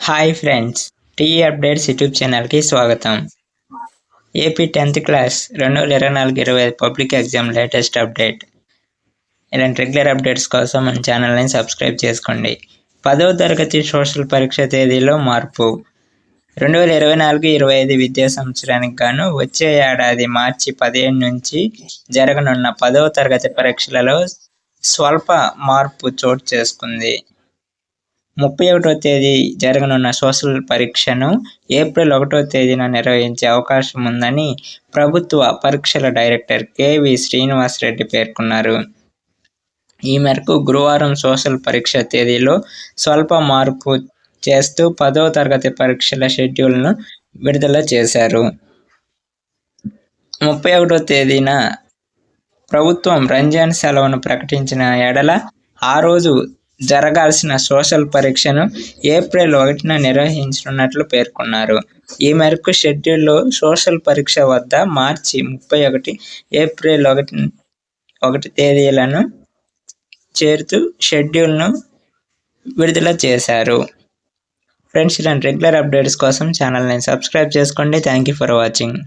Hi friends, TE updates YouTube ఛానల్కి స్వాగతం. AP 10th class 2024-25 public exam latest update. ఇలాంటి regular updates కోసం మన ఛానల్ని సబ్స్క్రైబ్ చేసుకోండి. 10వ తరగతి సోషల్ పరీక్ష తేదీలో మార్పు. 2024-25 విద్యా సంవత్సరానికి గాను వచ్చే ఏడాది మార్చి 15 నుంచి జరగనున్న 10వ తరగతి పరీక్షలలో స్వల్ప మార్పు చోటు చేసుకుంది. 31వ తేదీ జరగనున్న సోషల్ పరీక్షను ఏప్రిల్ 1వ తేదీన నిర్వహించే అవకాశం ఉందని ప్రభుత్వ పరీక్షల డైరెక్టర్ కెవి శ్రీనివాసరెడ్డి పేర్కొన్నారు. ఈ మేరకు గురువారం సోషల్ పరీక్ష తేదీలో స్వల్ప మార్పు చేస్తూ 10వ తరగతి పరీక్షల షెడ్యూల్ను విడుదల చేశారు. 31వ తేదీన ప్రభుత్వం రంజాన్ సెలవును ప్రకటించిన ఎడల ఆ రోజు జరగాల్సిన సోషల్ పరీక్షను ఏప్రిల్ 1న నిర్వహించనున్నట్లు పేర్కొన్నారు. ఈ మేరకు షెడ్యూల్లో సోషల్ పరీక్ష వద్ద మార్చి 31, ఏప్రిల్ 1 తేదీలను చేరుతూ షెడ్యూల్ను విడుదల చేశారు. ఫ్రెండ్స్, ఇలాంటి రెగ్యులర్ అప్డేట్స్ కోసం ఛానల్ని సబ్స్క్రైబ్ చేసుకోండి. Thank you for watching.